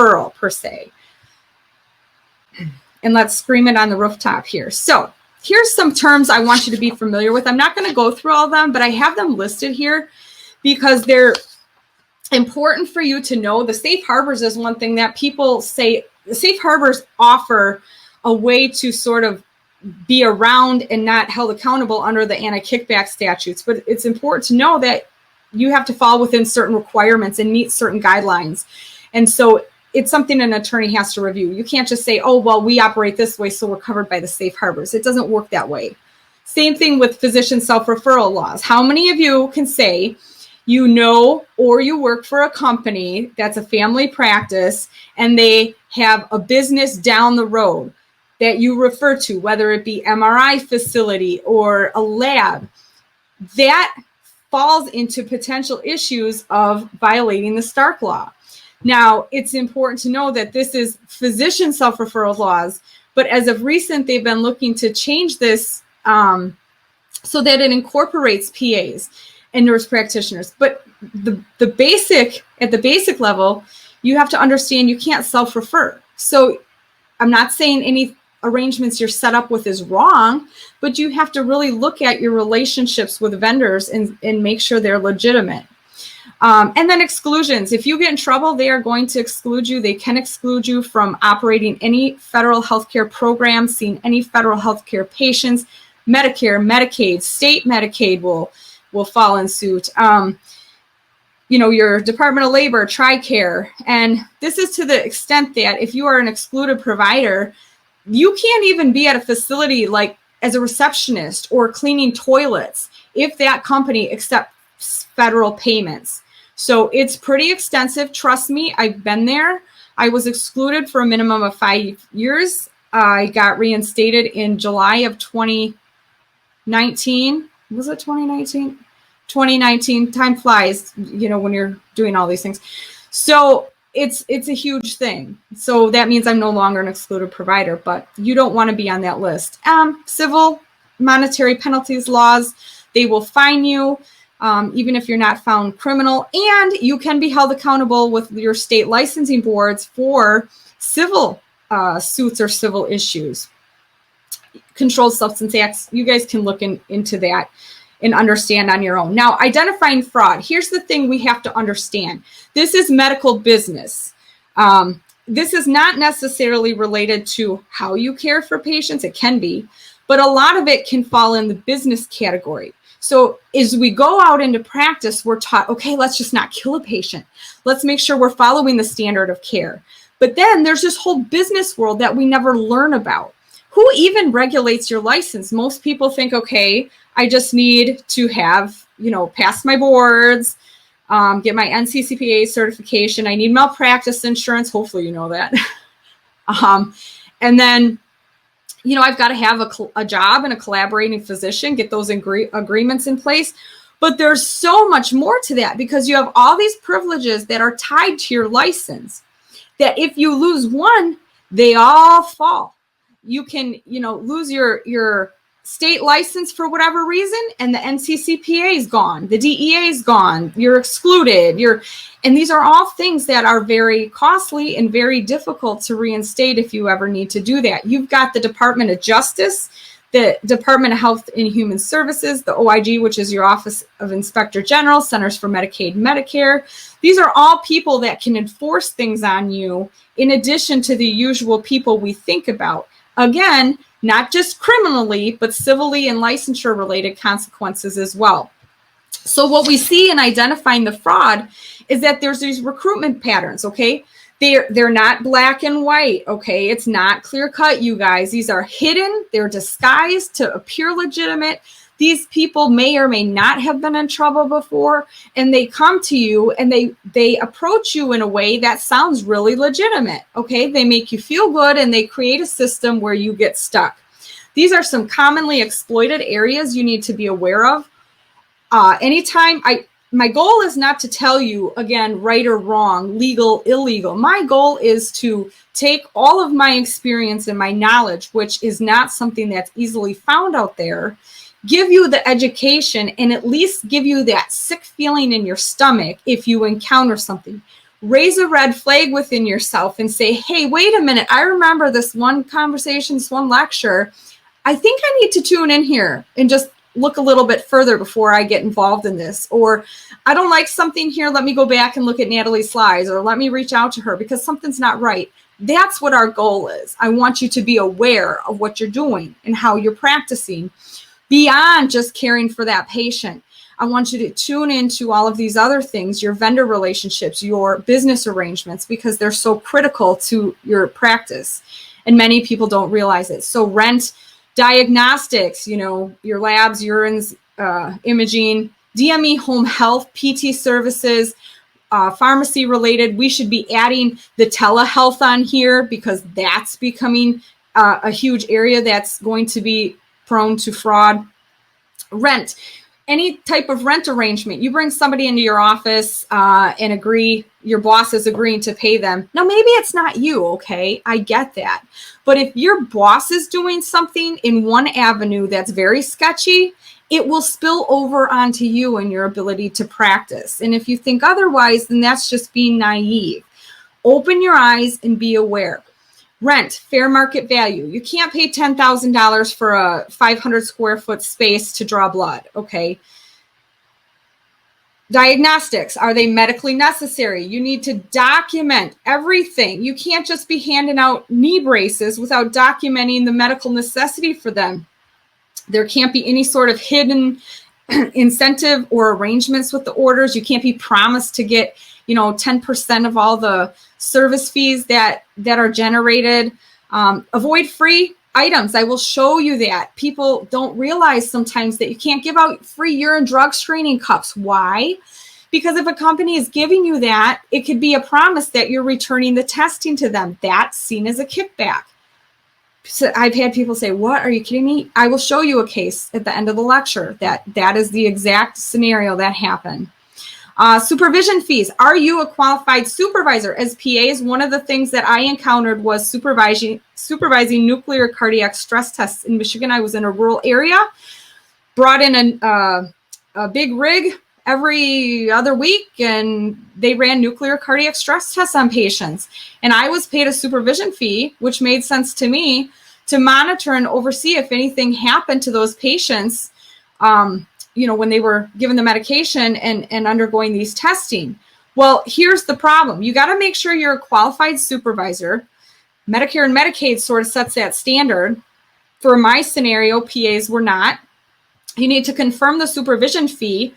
referral per se. And let's scream it on the rooftop here. So here's some terms I want you to be familiar with. I'm not going to go through all of them, but I have them listed here because they're important for you to know. The safe harbors is one thing that people say. The safe harbors offer a way to sort of be around and not held accountable under the anti-kickback statutes. But it's important to know that you have to fall within certain requirements and meet certain guidelines. And so it's something an attorney has to review. You can't just say, oh, well, we operate this way, so we're covered by the safe harbors. It doesn't work that way. Same thing with physician self-referral laws. How many of you can say you know or you work for a company that's a family practice and they have a business down the road that you refer to, whether it be MRI facility or a lab, that falls into potential issues of violating the Stark Law. Now, it's important to know that this is physician self-referral laws, but as of recent, they've been looking to change this so that it incorporates PAs and nurse practitioners. But the basic, at the basic level, you have to understand you can't self-refer. So I'm not saying any arrangements you're set up with is wrong, but you have to really look at your relationships with vendors and make sure they're legitimate. And then exclusions. If you get in trouble, they are going to exclude you. They can exclude you from operating any federal healthcare program, seeing any federal healthcare patients. Medicare, Medicaid, state Medicaid will fall in suit. Your Department of Labor, TRICARE. And this is to the extent that if you are an excluded provider, you can't even be at a facility like as a receptionist or cleaning toilets if that company accepts federal payments. So it's pretty extensive. Trust me, I've been there. I was excluded for a minimum of 5 years. I got reinstated in July of 2019. Was it 2019? 2019. Time flies, when you're doing all these things. So it's a huge thing. So that means I'm no longer an excluded provider, but you don't want to be on that list. Civil monetary penalties laws, they will fine you. Even if you're not found criminal, and you can be held accountable with your state licensing boards for civil suits or civil issues. Controlled Substance Acts, you guys can look into that and understand on your own. Now, identifying fraud. Here's the thing we have to understand. This is medical business. This is not necessarily related to how you care for patients. It can be, but a lot of it can fall in the business category. So as we go out into practice, we're taught, okay, let's just not kill a patient. Let's make sure we're following the standard of care. But then there's this whole business world that we never learn about. Who even regulates your license? Most people think, okay, I just need to have, pass my boards, get my NCCPA certification. I need malpractice insurance. Hopefully you know that. And then, I've got to have a job and a collaborating physician, get those agreements in place. But there's so much more to that because you have all these privileges that are tied to your license that if you lose one, they all fall. You can, lose your state license for whatever reason, and the NCCPA is gone, the DEA is gone, you're excluded, and these are all things that are very costly and very difficult to reinstate if you ever need to do that. You've got the Department of Justice, the Department of Health and Human Services, the OIG, which is your Office of Inspector General, Centers for Medicaid and Medicare. These are all people that can enforce things on you in addition to the usual people we think about. Again, not just criminally, but civilly and licensure-related consequences as well. So what we see in identifying the fraud is that there's these recruitment patterns, okay? They're not black and white, okay? It's not clear-cut, you guys. These are hidden. They're disguised to appear legitimate. These people may or may not have been in trouble before, and they come to you and they approach you in a way that sounds really legitimate, okay? They make you feel good and they create a system where you get stuck. These are some commonly exploited areas you need to be aware of. My goal is not to tell you, again, right or wrong, legal, illegal. My goal is to take all of my experience and my knowledge, which is not something that's easily found out there, give you the education and at least give you that sick feeling in your stomach if you encounter something. raise a red flag within yourself and say, hey, wait a minute. I remember this one conversation, this one lecture. I think I need to tune in here and just look a little bit further before I get involved in this. Or I don't like something here. Let me go back and look at Natalie's slides, or let me reach out to her because something's not right. That's what our goal is. I want you to be aware of what you're doing and how you're practicing beyond just caring for that patient. I want you to tune into all of these other things, your vendor relationships, your business arrangements, because they're so critical to your practice. And many people don't realize it. So rent, diagnostics, your labs, urines, imaging, DME, home health, PT services, pharmacy related. We should be adding the telehealth on here because that's becoming a huge area that's going to be prone to fraud. Rent. Any type of rent arrangement, you bring somebody into your office and agree, your boss is agreeing to pay them. Now, maybe it's not you, okay? I get that. But if your boss is doing something in one avenue that's very sketchy, it will spill over onto you and your ability to practice. And if you think otherwise, then that's just being naive. Open your eyes and be aware. Rent, fair market value. You can't pay $10,000 for a 500 square foot space to draw blood, okay? Diagnostics, are they medically necessary? You need to document everything. You can't just be handing out knee braces without documenting the medical necessity for them. There can't be any sort of hidden incentive or arrangements with the orders. You can't be promised to get 10% of all the service fees that are generated. Avoid free items. I will show you that. People don't realize sometimes that you can't give out free urine drug screening cups. Why? Because if a company is giving you that, it could be a promise that you're returning the testing to them. That's seen as a kickback. So I've had people say, what, are you kidding me? I will show you a case at the end of the lecture that is the exact scenario that happened. Supervision fees. Are you a qualified supervisor? As PAs, one of the things that I encountered was supervising nuclear cardiac stress tests in Michigan. I was in a rural area, brought in a big rig every other week, and they ran nuclear cardiac stress tests on patients. And I was paid a supervision fee, which made sense to me, to monitor and oversee if anything happened to those patients when they were given the medication and undergoing these testing. Well, here's the problem. You got to make sure you're a qualified supervisor. Medicare and Medicaid sort of sets that standard. For my scenario, PAs were not. You need to confirm the supervision fee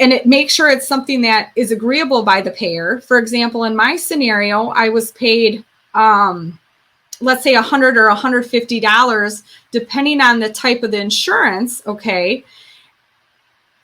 and make sure it's something that is agreeable by the payer. For example, in my scenario, I was paid, let's say $100 or $150, depending on the type of the insurance, okay?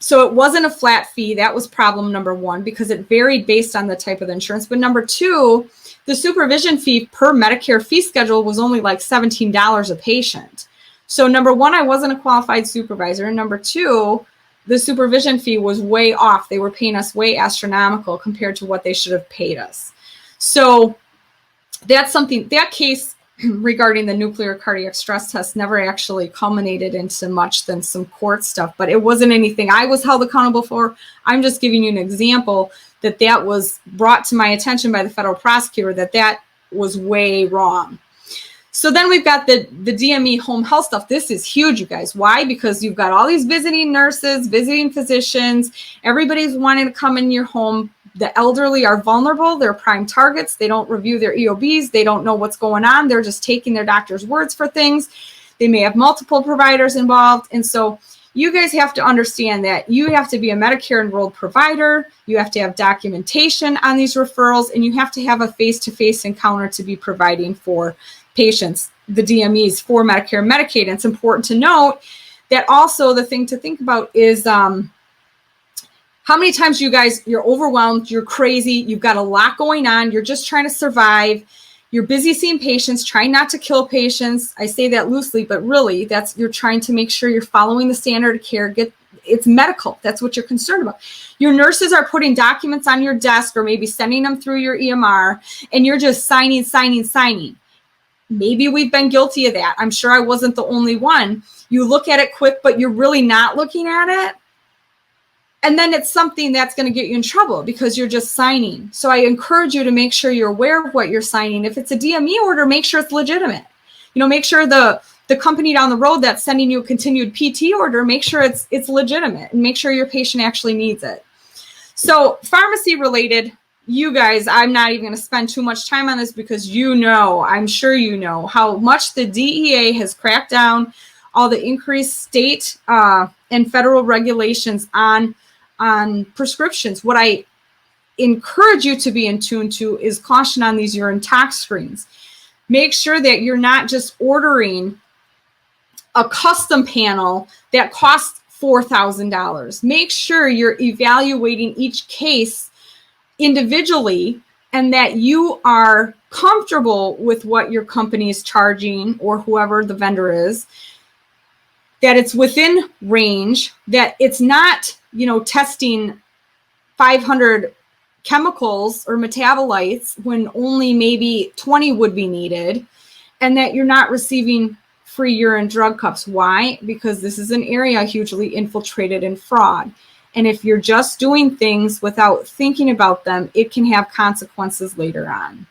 So it wasn't a flat fee. That was problem number one, because it varied based on the type of the insurance. But number two, the supervision fee per Medicare fee schedule was only like $17 a patient. So number one, I wasn't a qualified supervisor. And number two, the supervision fee was way off. They were paying us way astronomical compared to what they should have paid us. So that's something, that case regarding the nuclear cardiac stress test never actually culminated into much than some court stuff, but it wasn't anything I was held accountable for. I'm just giving you an example that was brought to my attention by the federal prosecutor that was way wrong. So then we've got the DME home health stuff. This is huge, you guys. Why? Because you've got all these visiting nurses, visiting physicians. Everybody's wanting to come in your home. The elderly are vulnerable. They're prime targets. They don't review their EOBs. They don't know what's going on. They're just taking their doctor's words for things. They may have multiple providers involved. And so you guys have to understand that you have to be a Medicare enrolled provider. You have to have documentation on these referrals, and you have to have a face-to-face encounter to be providing for patients, the DMEs for Medicare and Medicaid. And it's important to note that also the thing to think about is how many times you're overwhelmed, you're crazy, you've got a lot going on, you're just trying to survive, you're busy seeing patients, trying not to kill patients. I say that loosely, but really you're trying to make sure you're following the standard of care. It's medical. That's what you're concerned about. Your nurses are putting documents on your desk or maybe sending them through your EMR, and you're just signing. Maybe we've been guilty of that. I'm sure I wasn't the only one. You look at it quick, but you're really not looking at it. And then it's something that's going to get you in trouble because you're just signing. So I encourage you to make sure you're aware of what you're signing. If it's a DME order, make sure it's legitimate. Make sure the company down the road that's sending you a continued PT order, make sure it's legitimate, and make sure your patient actually needs it. So pharmacy related, you guys, I'm not even going to spend too much time on this because I'm sure you know how much the DEA has cracked down, all the increased state and federal regulations on prescriptions. What I encourage you to be in tune to is caution on these urine tox screens. Make sure that you're not just ordering a custom panel that costs $4,000. Make sure you're evaluating each case individually and that you are comfortable with what your company is charging or whoever the vendor is, that it's within range, that it's not, testing 500 chemicals or metabolites when only maybe 20 would be needed, and that you're not receiving free urine drug cups. Why? Because this is an area hugely infiltrated in fraud. And if you're just doing things without thinking about them, it can have consequences later on.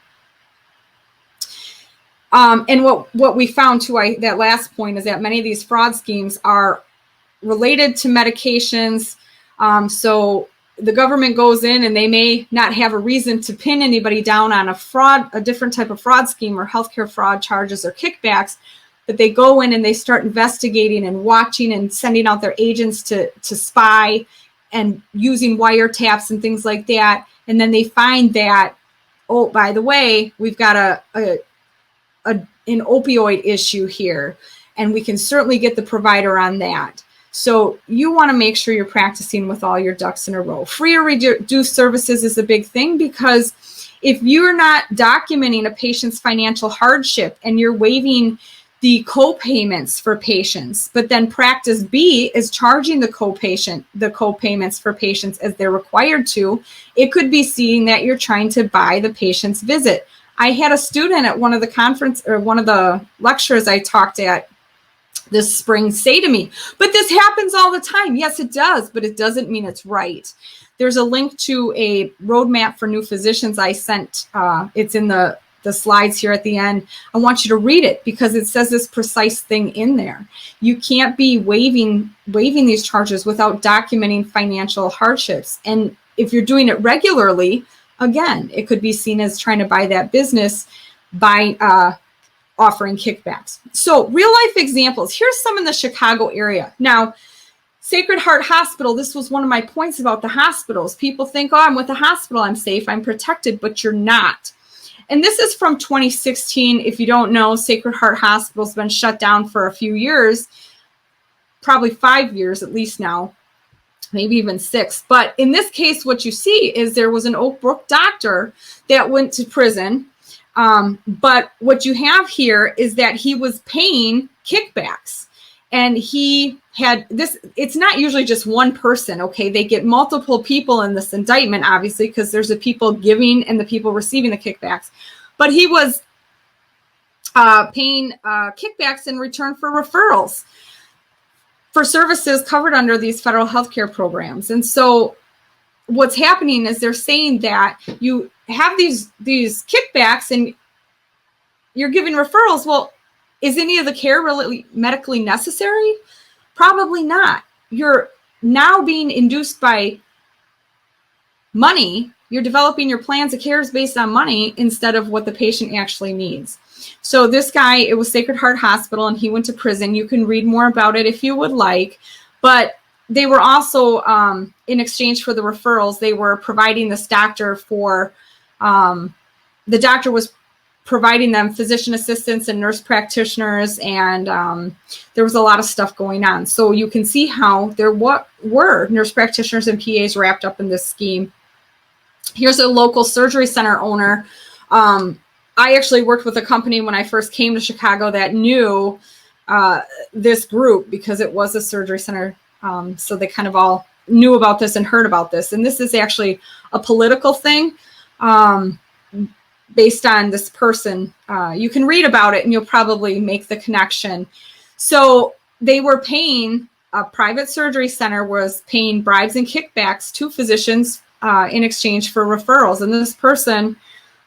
And what we found too, that last point, is that many of these fraud schemes are related to medications. So the government goes in and they may not have a reason to pin anybody down on a different type of fraud scheme or healthcare fraud charges or kickbacks, but they go in and they start investigating and watching and sending out their agents to spy and using wiretaps and things like that. And then they find that, oh, by the way, we've got an opioid issue here, and we can certainly get the provider on that. So you want to make sure you're practicing with all your ducks in a row. Free or reduced services is a big thing, because if you're not documenting a patient's financial hardship and you're waiving the co-payments for patients, but then practice B is charging the co-payments for patients as they're required to, it could be seen that you're trying to buy the patient's visit. I had a student at one of the lectures I talked at this spring say to me, but this happens all the time. Yes, it does, but it doesn't mean it's right. There's a link to a roadmap for new physicians I sent. It's in the slides here at the end. I want you to read it because it says this precise thing in there. You can't be waiving these charges without documenting financial hardships. And if you're doing it regularly, again, it could be seen as trying to buy that business by offering kickbacks. So real life examples. Here's some in the Chicago area. Now, Sacred Heart Hospital, this was one of my points about the hospitals. People think, oh, I'm with the hospital, I'm safe, I'm protected, but you're not. And this is from 2016. If you don't know, Sacred Heart Hospital's been shut down for a few years, probably 5 years at least now, maybe even 6. But in this case, what you see is there was an Oak Brook doctor that went to prison. But what you have here is that he was paying kickbacks, and he had this. It's not usually just one person. Okay. They get multiple people in this indictment, obviously, because there's the people giving and the people receiving the kickbacks, but he was paying kickbacks in return for referrals for services covered under these federal healthcare programs. And so what's happening is they're saying that you have these kickbacks and you're giving referrals. Well, is any of the care really medically necessary? Probably not. You're now being induced by money. You're developing your plans of care based on money instead of what the patient actually needs. So this guy, it was Sacred Heart Hospital, and he went to prison. You can read more about it if you would like, but they were also, in exchange for the referrals, they were providing this doctor for, the doctor was providing them physician assistants and nurse practitioners, and there was a lot of stuff going on. So you can see how there were nurse practitioners and PAs wrapped up in this scheme. Here's a local surgery center owner. I actually worked with a company when I first came to Chicago that knew this group because it was a surgery center. So they kind of all knew about this and heard about this. And this is actually a political thing based on this person. You can read about it and you'll probably make the connection. So they were paying a private surgery center was paying bribes and kickbacks to physicians in exchange for referrals. And this person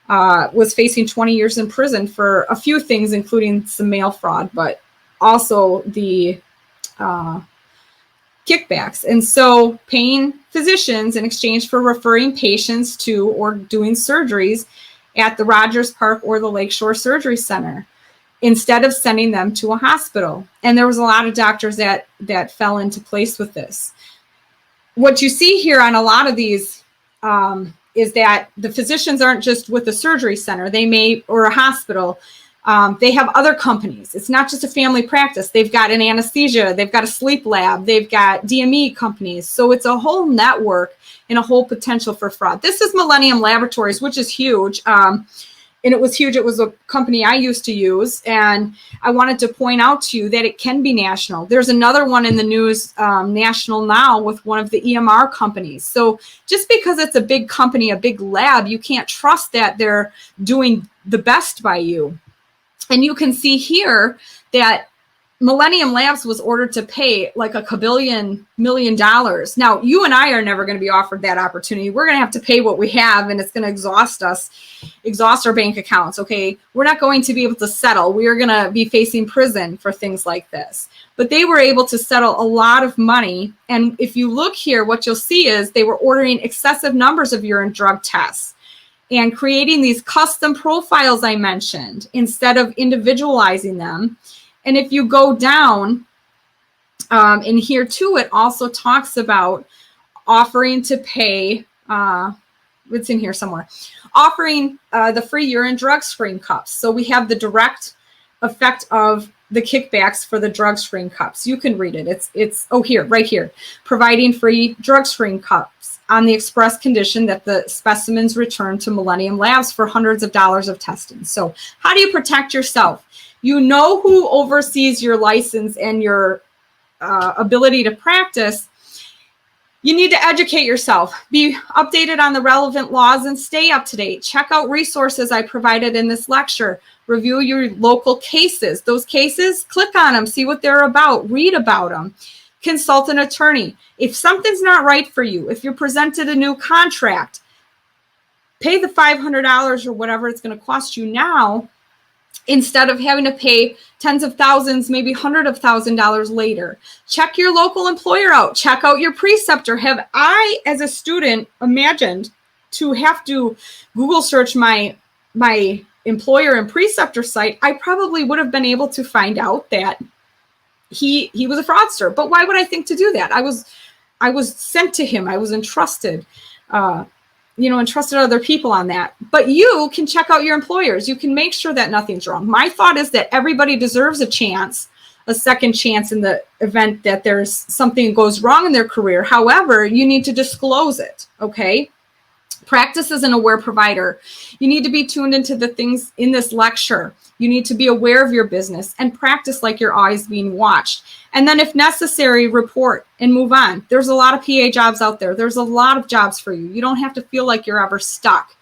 was facing 20 years in prison for a few things, including some mail fraud, but also the kickbacks. And so paying physicians in exchange for referring patients to or doing surgeries at the Rogers Park or the Lakeshore Surgery Center instead of sending them to a hospital. And there was a lot of doctors that fell into place with this. What you see here on a lot of these is that the physicians aren't just with the surgery center, or a hospital. They have other companies. It's not just a family practice. They've got an anesthesia, they've got a sleep lab, they've got DME companies. So it's a whole network and a whole potential for fraud. This is Millennium Laboratories, which is huge. And it was huge. It was a company I used to use. And I wanted to point out to you that it can be national. There's another one in the news national now with one of the EMR companies. So just because it's a big company, a big lab, you can't trust that they're doing the best by you. And you can see here that Millennium Labs was ordered to pay like $2 billion. Now, you and I are never going to be offered that opportunity. We're going to have to pay what we have, and it's going to exhaust our bank accounts, okay? We're not going to be able to settle. We are going to be facing prison for things like this. But they were able to settle a lot of money. And if you look here, what you'll see is they were ordering excessive numbers of urine drug tests and creating these custom profiles I mentioned instead of individualizing them. And if you go down in here too, it also talks about offering to pay, it's in here somewhere, offering the free urine drug screen cups. So we have the direct effect of the kickbacks for the drug screen cups. You can read it. It's here, right here, providing free drug screen cups on the express condition that the specimens return to Millennium Labs for hundreds of dollars of testing. So how do you protect yourself? You know who oversees your license and your ability to practice. You need to educate yourself, be updated on the relevant laws, and stay up to date. Check out resources I provided in this lecture. Review your local cases. Those cases, click on them, see what they're about, read about them. Consult an attorney. If something's not right for you, if you're presented a new contract, pay the $500 or whatever it's going to cost you now, instead of having to pay tens of thousands, maybe $100,000 later. Check your local employer out. Check out your preceptor. Have I, as a student, imagined to have to Google search my employer and preceptor site? I probably would have been able to find out that he was a fraudster. But why would I think to do that? I was sent to him. I was entrusted. And trusted other people on that. But you can check out your employers. You can make sure that nothing's wrong. My thought is that everybody deserves a second chance in the event that there's something that goes wrong in their career. However, you need to disclose it, okay? Practice as an aware provider. You need to be tuned into the things in this lecture. You need to be aware of your business and practice like you're always being watched. And then if necessary, report and move on. There's a lot of PA jobs out there. There's a lot of jobs for you. You don't have to feel like you're ever stuck.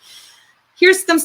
Here's some